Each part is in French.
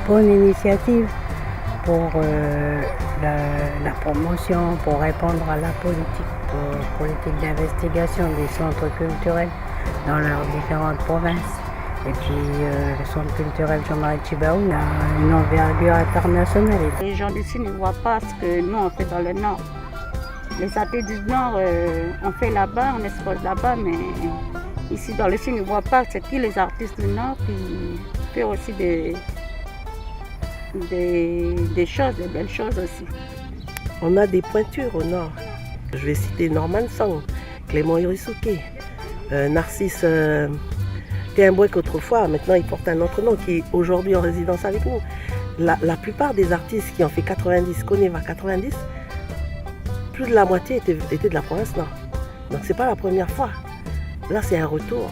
bonne initiative pour la promotion, pour répondre à la politique d'investigation des centres culturels dans leurs différentes provinces. Et puis le centre culturel Jean-Marie Tjibaou a une envergure internationale. Les gens d'ici ne voient pas ce que nous on fait dans le Nord. Les artistes du Nord, on fait là-bas, on expose là-bas, mais ici dans le Sud, ils ne voient pas c'est qui les artistes du Nord qui font aussi des choses, des belles choses aussi. On a des pointures au Nord. Je vais citer Norman Song, Clément Yorisuke, Narcisse Théimboué autrefois, maintenant il porte un autre nom, qui est aujourd'hui en résidence avec nous. La plupart des artistes qui ont fait 90, Koneva 90, plus de la moitié étaient de la province Nord. Donc c'est pas la première fois. Là c'est un retour.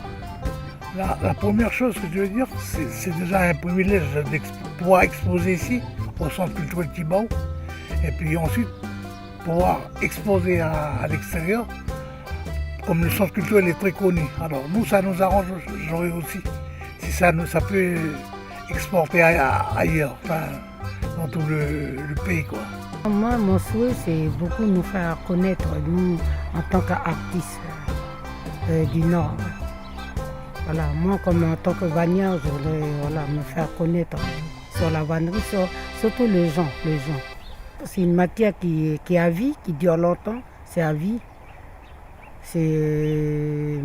La première chose que je veux dire, c'est déjà un privilège de pouvoir exposer ici, au Centre culturel Tjibaou, et puis ensuite pouvoir exposer à l'extérieur, comme le Centre culturel est très connu. Alors nous, ça nous arrange aussi, si ça peut exporter ailleurs, enfin, dans tout le pays, quoi. Moi, mon souhait, c'est beaucoup nous faire connaître, nous, en tant qu'artistes du Nord. Voilà, moi, comme en tant que vannière, je voudrais me faire connaître sur la vannerie, surtout les gens. C'est une matière qui est à vie, qui dure longtemps, c'est à vie. Il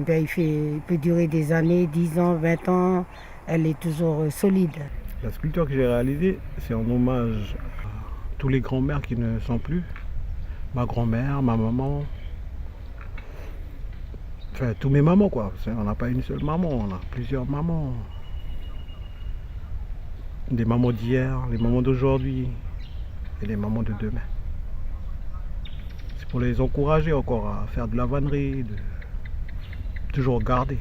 peut durer des années, 10 ans, 20 ans, elle est toujours solide. La sculpture que j'ai réalisée, c'est en hommage à tous les grands-mères qui ne sont plus. Ma grand-mère, ma maman, enfin tous mes mamans quoi. On n'a pas une seule maman, on a plusieurs mamans. Des mamans d'hier, les mamans d'aujourd'hui et les mamans de demain. C'est pour les encourager encore à faire de la vannerie, de toujours garder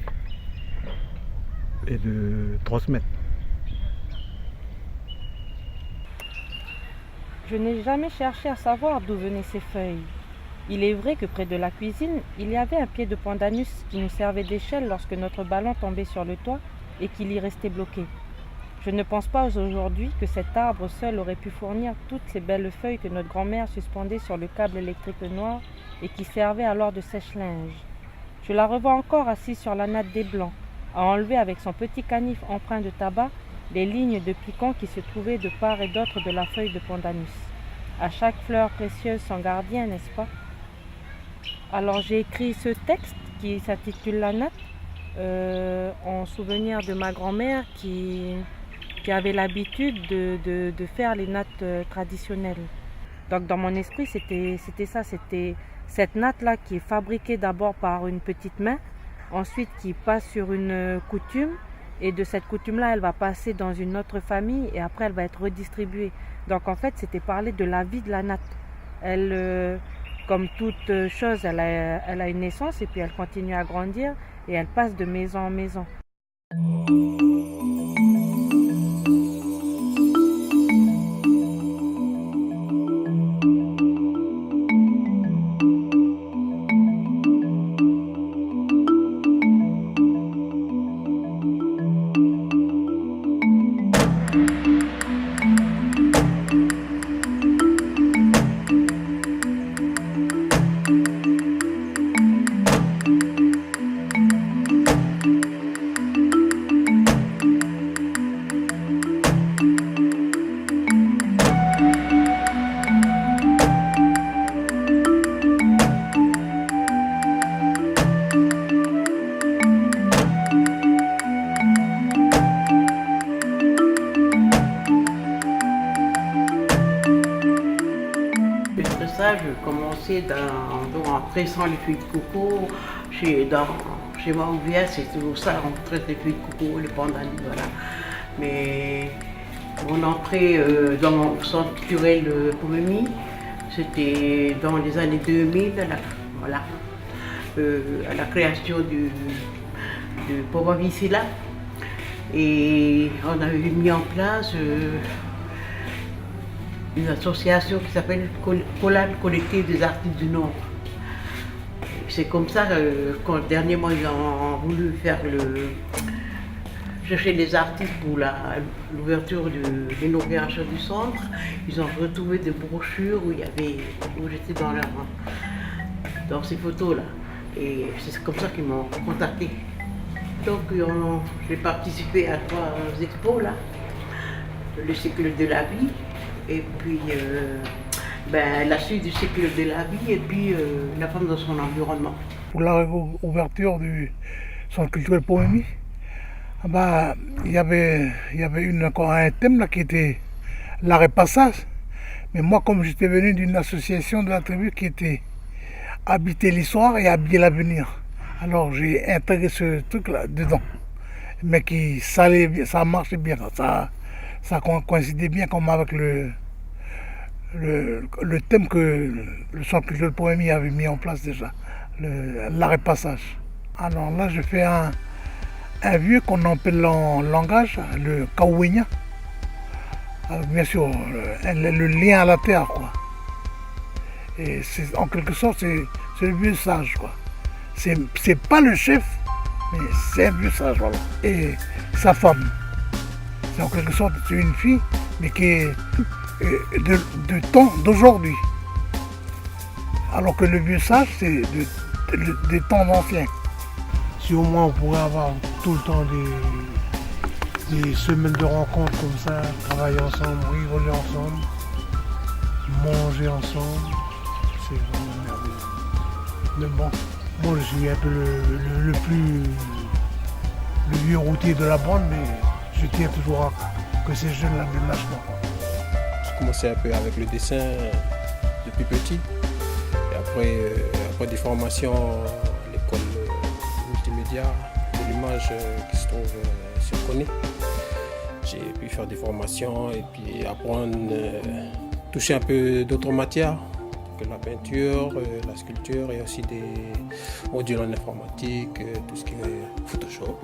et de transmettre. Je n'ai jamais cherché à savoir d'où venaient ces feuilles. Il est vrai que près de la cuisine, il y avait un pied de pandanus qui nous servait d'échelle lorsque notre ballon tombait sur le toit et qu'il y restait bloqué. Je ne pense pas aujourd'hui que cet arbre seul aurait pu fournir toutes ces belles feuilles que notre grand-mère suspendait sur le câble électrique noir et qui servait alors de sèche-linge. Je la revois encore assise sur la natte des Blancs, à enlever avec son petit canif empreint de tabac les lignes de piquant qui se trouvaient de part et d'autre de la feuille de pandanus. À chaque fleur précieuse son gardien, n'est-ce pas? Alors j'ai écrit ce texte qui s'intitule La natte, en souvenir de ma grand-mère qui avait l'habitude de faire les nattes traditionnelles. Donc dans mon esprit, c'était ça, c'était cette natte-là qui est fabriquée d'abord par une petite main, ensuite qui passe sur une coutume, et de cette coutume-là, elle va passer dans une autre famille et après elle va être redistribuée. Donc en fait, c'était parler de la vie de la natte. Elle, comme toute chose, elle a une naissance et puis elle continue à grandir et elle passe de maison en maison. Je commençais en tressant les feuilles de coco. Chez moi où vient, c'est toujours ça, on tresse les feuilles de coco, les pandanus, voilà. Mais mon entrée dans le centre culturel Pomemi, c'était dans les années 2000, voilà, à la création du Poma Vicila. Et on avait mis en place une association qui s'appelle Collab Collectif des artistes du Nord. C'est comme ça quand dernièrement ils ont voulu faire cherchaient des artistes pour l'ouverture de l'inauguration du centre. Ils ont retrouvé des brochures où j'étais dans ces photos-là. Et c'est comme ça qu'ils m'ont contacté. Donc j'ai participé à 3 expos là, le cycle de la vie, et puis la suite du cycle de la vie, et puis la femme dans son environnement. Pour la réouverture du centre culturel Poémie, il y avait encore un thème là qui était l'arrêt passage. Mais moi, comme j'étais venu d'une association de la tribu qui était habiter l'histoire et habiller l'avenir, alors j'ai intégré ce truc-là dedans. Mais ça marchait bien, ça coïncidait bien comme avec le thème que le centre culturel Poémie avait mis en place déjà, l'arrêt passage. Alors là, je fais un vieux qu'on appelle en langage le Kawenya. Bien sûr, le lien à la terre, quoi. Et en quelque sorte, c'est le vieux sage, quoi. C'est pas le chef, mais c'est un vieux sage, voilà. Et sa femme, c'est en quelque sorte c'est une fille, mais qui est de temps d'aujourd'hui. Alors que le vieux sage, c'est des temps anciens. Si au moins on pourrait avoir tout le temps des semaines de rencontres comme ça, travailler ensemble, rigoler ensemble, manger ensemble, c'est vraiment merveilleux. Mais bon, moi je suis un peu le vieux routier de la bande, mais je tiens toujours à que ces jeunes-là ne lâchent pas. J'ai commencé un peu avec le dessin depuis petit. Et après des formations à l'école multimédia de l'image qui se trouve sur Koné. J'ai pu faire des formations et puis apprendre, toucher un peu d'autres matières que la peinture, la sculpture et aussi des modules en informatique, tout ce qui est Photoshop.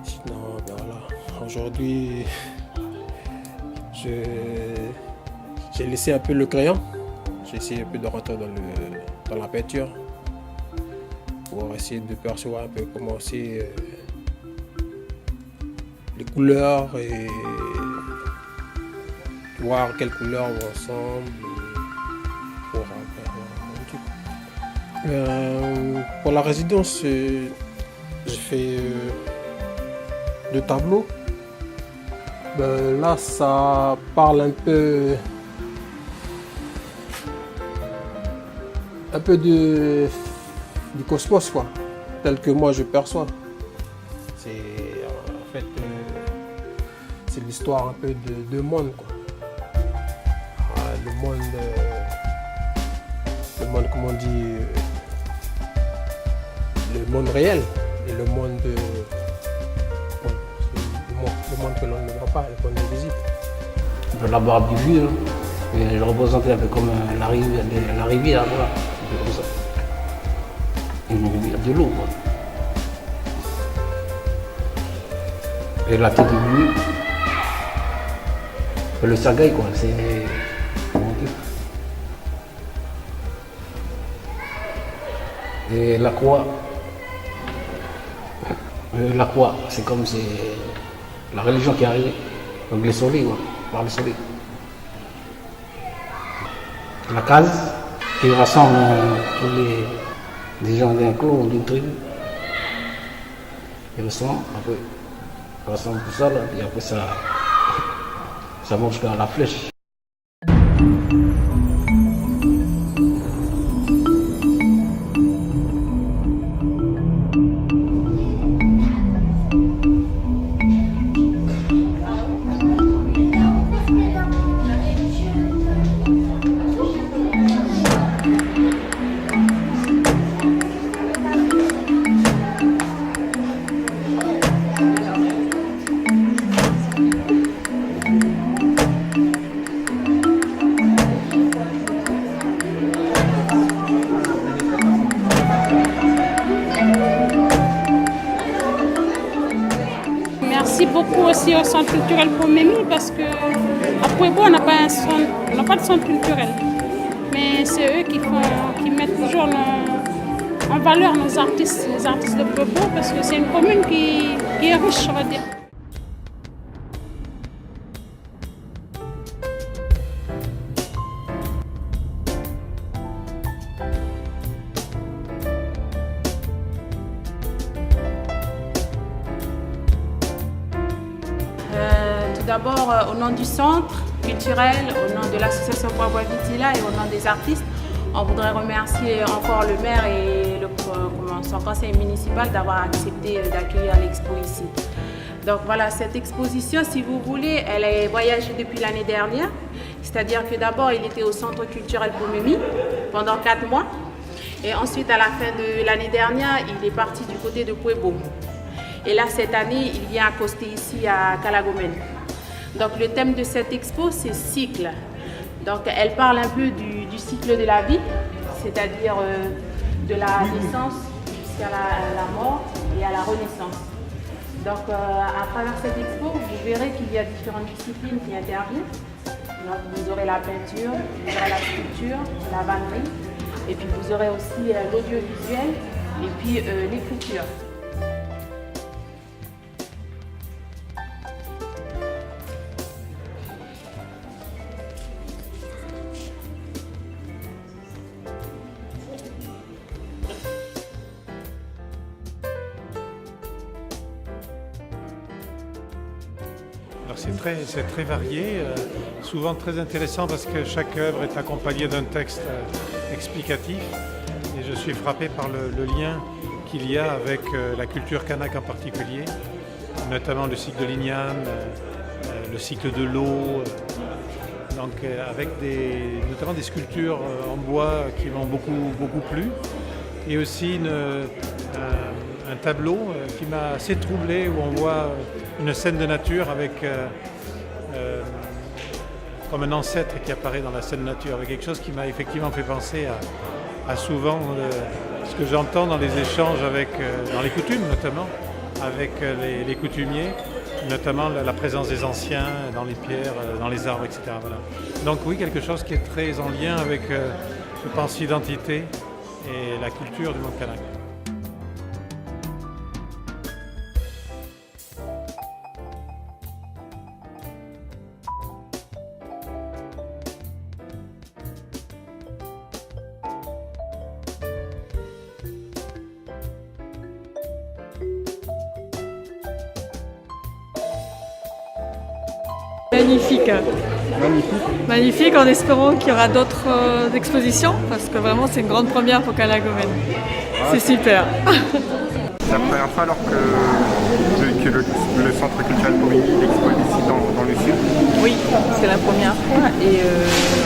Sinon, voilà. Aujourd'hui, j'ai laissé un peu le crayon. J'ai essayé un peu de rentrer dans la peinture pour essayer de percevoir un peu comment aussi les couleurs et voir quelles couleurs vont ensemble pour pour la résidence, j'ai fait 2 tableaux. Là, ça parle un peu du cosmos, quoi, tel que moi je perçois. C'est en fait c'est l'histoire un peu de monde, quoi. Le monde, comme on dit, le monde réel et le monde que l'on ne voit pas, le monde invisible. La barbe du vieux, je le représentais un peu comme la rivière, voilà. Comme ça. Une rivière de l'eau, quoi. Et la tête du vieux, le sagaï, quoi, c'est... Et la croix, c'est comme c'est la religion qui est arrivée, donc le soleil, quoi, par le soleil. La case qui rassemble tous les gens d'un clan ou d'une tribu. Ils rassemblent tout ça, là, et après ça monte jusqu'à la flèche. Merci beaucoup aussi au centre culturel Pomémie parce que à Pueblo on n'a pas de centre culturel, mais c'est eux qui mettent toujours en valeur nos artistes, les artistes de Pueblo, parce que c'est une commune qui est riche, on va dire. Tout d'abord, au nom du centre culturel, au nom de l'association Pueblo Vitila et au nom des artistes, on voudrait remercier encore le maire et son conseil municipal d'avoir accepté d'accueillir l'expo ici. Donc voilà, cette exposition, si vous voulez, elle a voyagé depuis l'année dernière. C'est-à-dire que d'abord, il était au centre culturel Pomemi pendant 4 mois. Et ensuite, à la fin de l'année dernière, il est parti du côté de Pueblo. Et là, cette année, il vient accoster ici à Calagomène. Donc le thème de cette expo, c'est cycle. Donc elle parle un peu du cycle de la vie, c'est-à-dire de la naissance jusqu'à la mort et à la renaissance. Donc à travers cette expo, vous verrez qu'il y a différentes disciplines qui interviennent. Donc vous aurez la peinture, vous aurez la sculpture, la vannerie, et puis vous aurez aussi l'audiovisuel et puis l'écriture. C'est très varié, souvent très intéressant parce que chaque œuvre est accompagnée d'un texte explicatif et je suis frappé par le lien qu'il y a avec la culture kanak en particulier, notamment le cycle de l'igname, le cycle de l'eau, donc avec notamment des sculptures en bois qui m'ont beaucoup plu et aussi un tableau qui m'a assez troublé où on voit une scène de nature avec comme un ancêtre qui apparaît dans la scène nature, avec quelque chose qui m'a effectivement fait penser à souvent ce que j'entends dans les échanges dans les coutumes notamment, avec les coutumiers, notamment la présence des anciens dans les pierres, dans les arbres, etc. Voilà. Donc oui, quelque chose qui est très en lien avec, je pense, l'identité et la culture du monde kanak. Magnifique. Magnifique en espérant qu'il y aura d'autres expositions parce que vraiment c'est une grande première pour Calagomène. C'est super. C'est la première fois alors que le centre culturel Pomemi expose ici dans le sud. Oui, c'est la première fois et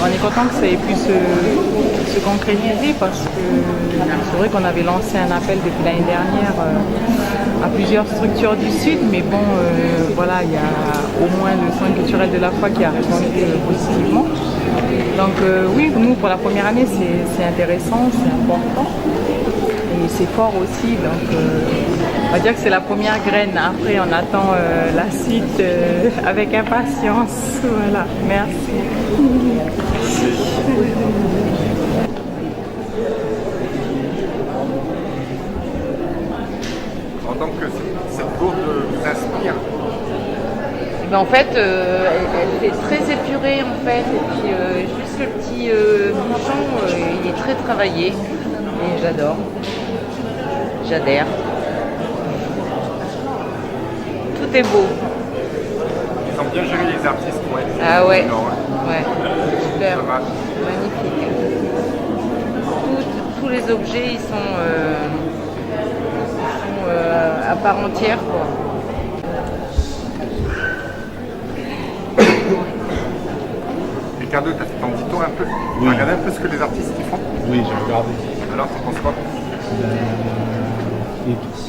on est content que ça ait pu se concrétiser parce que c'est vrai qu'on avait lancé un appel depuis l'année dernière à plusieurs structures du Sud, mais bon, voilà, il y a au moins le centre culturel de la foi qui a répondu positivement. Donc oui, nous pour la première année c'est intéressant, c'est important et c'est fort aussi, donc on va dire que c'est la première graine. Après on attend la suite avec impatience. Voilà, merci. Donc cette gourde vous inspire? En fait, elle est très épurée en fait, et puis juste le petit bouchon, il est très travaillé, et j'adore, j'adhère. Tout est beau. Ils ont bien géré les artistes, ouais. Ah ouais, non, ouais, super, magnifique. Tous les objets, ils sont à part entière, quoi. Ricardo, tu as fait ton petit tour un peu? Tu as regardé un peu ce que les artistes font? Oui, j'ai regardé. Alors, tu en penses quoi?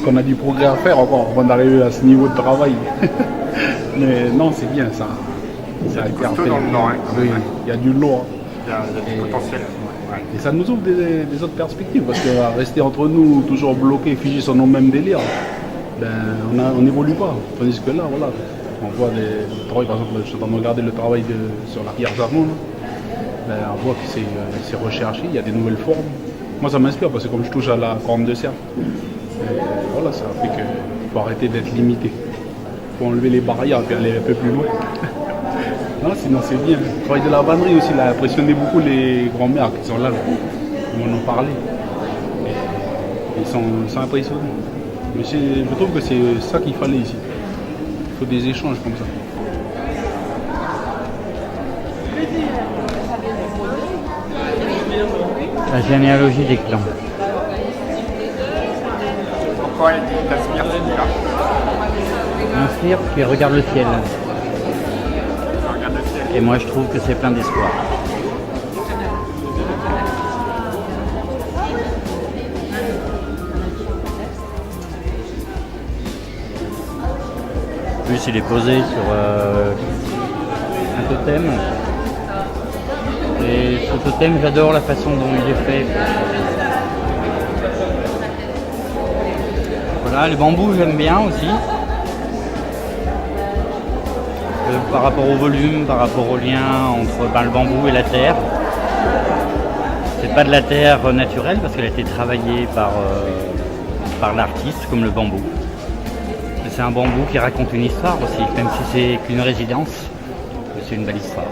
Qu'on a du progrès à faire encore avant d'arriver à ce niveau de travail. Mais non, c'est bien ça. Il y a du costaud dans le Nord. Hein, oui, il y a du lourd. Il y a du potentiel. Et ça nous ouvre des autres perspectives parce qu'on va rester entre nous toujours bloqués, figés sur nos mêmes délires. Ben, on n'évolue pas. Tandis que là, voilà, on voit des travail, par exemple, je suis en train de regarder le travail sur la pierre Zarmon. Ben, on voit que c'est recherché, il y a des nouvelles formes. moi ça m'inspire parce que comme je touche à la corne de cerf, voilà, ça fait qu'il faut arrêter d'être limité. Il faut enlever les barrières et puis aller un peu plus loin. Non, sinon c'est bien. Le travail de la vannerie aussi, il a impressionné beaucoup les grands-mères qui sont là. Ils m'en ont parlé. Et ils sont impressionnés. Mais je trouve que c'est ça qu'il fallait ici. Il faut des échanges comme ça. La généalogie des clans. Pourquoi elle t'inspire celui-là? M'inspire puis regarde le ciel. Regarde le ciel. Et moi je trouve que c'est plein d'espoir. En plus il est posé sur un totem. Et ce totem, j'adore la façon dont il est fait. Voilà, les bambous j'aime bien aussi. Par rapport au volume, par rapport au lien entre le bambou et la terre. C'est pas de la terre naturelle parce qu'elle a été travaillée par l'artiste comme le bambou. C'est un bambou qui raconte une histoire aussi, même si c'est qu'une résidence, c'est une belle histoire.